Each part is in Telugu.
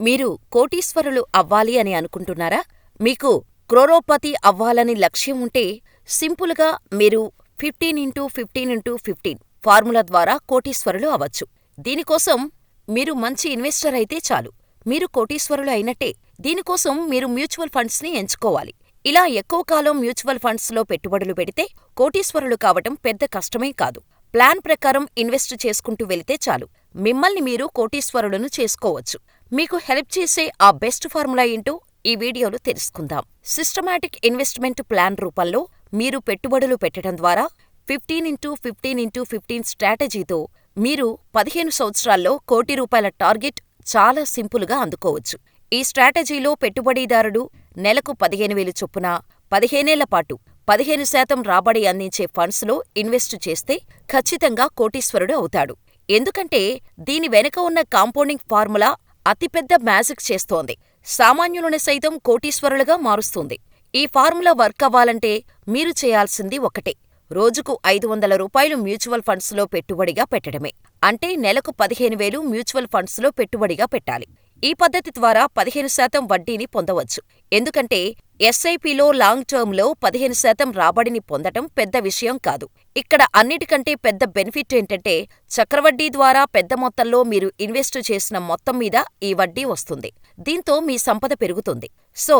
మీరు కోటీశ్వరులు అవ్వాలి అని అనుకుంటున్నారా? మీకు క్రోరోపతి అవ్వాలని లక్ష్యం ఉంటే సింపుల్గా మీరు 15x15x15 ఫార్ములా ద్వారా కోటీశ్వరులు అవ్వచ్చు. దీనికోసం మీరు మంచి ఇన్వెస్టర్ అయితే చాలు, మీరు కోటీశ్వరులు అయినట్టే. దీనికోసం మీరు మ్యూచువల్ ఫండ్స్ని ఎంచుకోవాలి. ఇలా ఎక్కువ కాలం మ్యూచువల్ ఫండ్స్లో పెట్టుబడులు పెడితే కోటీశ్వరులు కావటం పెద్ద కష్టమే కాదు. ప్లాన్ ప్రకారం ఇన్వెస్ట్ చేసుకుంటూ వెళితే చాలు, మిమ్మల్ని మీరు కోటీశ్వరులను చేసుకోవచ్చు. మీకు హెల్ప్ చేసే ఆ బెస్ట్ ఫార్ములా ఏంటో ఈ వీడియోలో తెలుసుకుందాం. సిస్టమాటిక్ ఇన్వెస్ట్మెంట్ ప్లాన్ రూపంలో మీరు పెట్టుబడులు పెట్టడం ద్వారా 15x15x15 స్ట్రాటజీతో మీరు 15 సంవత్సరాల్లో ₹1,00,00,000 టార్గెట్ చాలా సింపుల్గా అందుకోవచ్చు. ఈ స్ట్రాటజీలో పెట్టుబడిదారుడు నెలకు 15,000 చొప్పున 15 ఏళ్ల పాటు 15% రాబడి అందించే ఫండ్స్లో ఇన్వెస్ట్ చేస్తే ఖచ్చితంగా కోటీశ్వరుడు అవుతాడు. ఎందుకంటే దీని వెనుక ఉన్న కాంపౌండింగ్ ఫార్ములా అతిపెద్ద మ్యాజిక్ చేస్తోంది. సామాన్యులను సైతం కోటీశ్వరులుగా మారుస్తుంది. ఈ ఫార్ములా వర్క్ అవ్వాలంటే మీరు చేయాల్సింది ఒకటే, రోజుకు ₹500 మ్యూచువల్ ఫండ్స్లో పెట్టుబడిగా పెట్టడమే. అంటే నెలకు 15,000 మ్యూచువల్ ఫండ్స్లో పెట్టుబడిగా పెట్టాలి. ఈ పద్ధతి ద్వారా 15% వడ్డీని పొందవచ్చు. ఎందుకంటే ఎస్ఐపిలో లాంగ్ టర్మ్లో 15% రాబడిని పొందటం పెద్ద విషయం కాదు. ఇక్కడ అన్నిటికంటే పెద్ద బెనిఫిట్ ఏంటంటే చక్రవడ్డీ ద్వారా పెద్ద మొత్తంలో మీరు ఇన్వెస్ట్ చేసిన మొత్తం మీద ఈ వడ్డీ వస్తుంది. దీంతో మీ సంపద పెరుగుతుంది. సో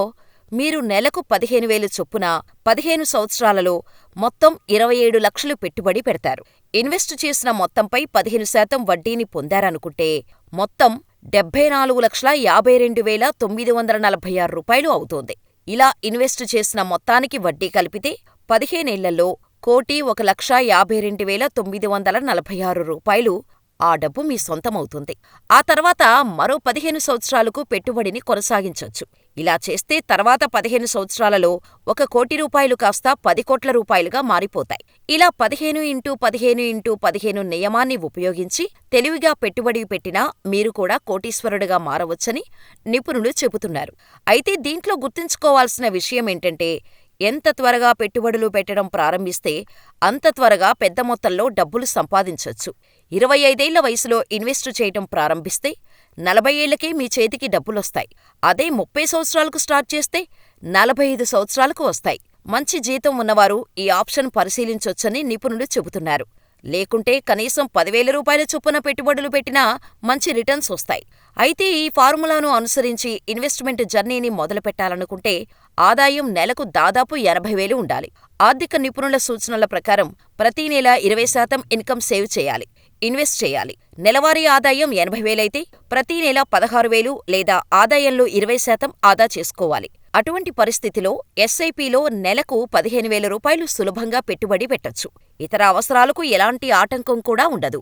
మీరు నెలకు 15,000 చొప్పున 15 సంవత్సరాలలో మొత్తం 27 లక్షలు పెట్టుబడి పెడతారు. ఇన్వెస్ట్ చేసిన మొత్తంపై 15% వడ్డీని పొందారనుకుంటే మొత్తం ₹74,52,946 అవుతోంది. ఇలా ఇన్వెస్ట్ చేసిన మొత్తానికి వడ్డీ కలిపితే 15 ఏళ్లలో ₹1,52,946 ఆ డబ్బు మీ సొంతమవుతుంది. ఆ తర్వాత మరో 15 సంవత్సరాలకు పెట్టుబడిని కొనసాగించొచ్చు. ఇలా చేస్తే తర్వాత 15 సంవత్సరాలలో ₹1,00,00,000 కాస్త ₹10,00,00,000గా మారిపోతాయి. ఇలా 15x15x15 నియమాన్ని ఉపయోగించి తెలివిగా పెట్టుబడి పెట్టినా మీరు కూడా కోటీశ్వరుడుగా మారవచ్చని నిపుణులు చెబుతున్నారు. అయితే దీంట్లో గుర్తుంచుకోవాల్సిన విషయమేంటంటే ఎంత త్వరగా పెట్టుబడులు పెట్టడం ప్రారంభిస్తే అంత త్వరగా పెద్ద మొత్తంలో డబ్బులు సంపాదించొచ్చు. 25 ఏళ్ల వయసులో ఇన్వెస్ట్ చేయటం ప్రారంభిస్తే 40 ఏళ్లకే మీ చేతికి డబ్బులొస్తాయి. అదే 30 సంవత్సరాలకు స్టార్ట్ చేస్తే 45 సంవత్సరాలకు వస్తాయి. మంచి జీతం ఉన్నవారు ఈ ఆప్షన్ పరిశీలించొచ్చని నిపుణులు చెబుతున్నారు. లేకుంటే కనీసం ₹10,000 చొప్పున పెట్టుబడులు పెట్టినా మంచి రిటర్న్స్ వస్తాయి. అయితే ఈ ఫార్ములాను అనుసరించి ఇన్వెస్ట్మెంట్ జర్నీని మొదలుపెట్టాలనుకుంటే ఆదాయం నెలకు దాదాపు 80,000 ఉండాలి. ఆర్థిక నిపుణుల సూచనల ప్రకారం ప్రతి నెల 20% ఇన్కమ్ సేవ్ చేయాలి, ఇన్వెస్ట్ చేయాలి. నెలవారీ ఆదాయం 80,000 అయితే ప్రతి నెల 16,000 లేదా ఆదాయంలో 20% ఆదా చేసుకోవాలి. అటువంటి పరిస్థితిలో ఎస్ఐపిలో నెలకు ₹15,000 సులభంగా పెట్టుబడి పెట్టొచ్చు. ఇతర అవసరాలకు ఎలాంటి ఆటంకం కూడా ఉండదు.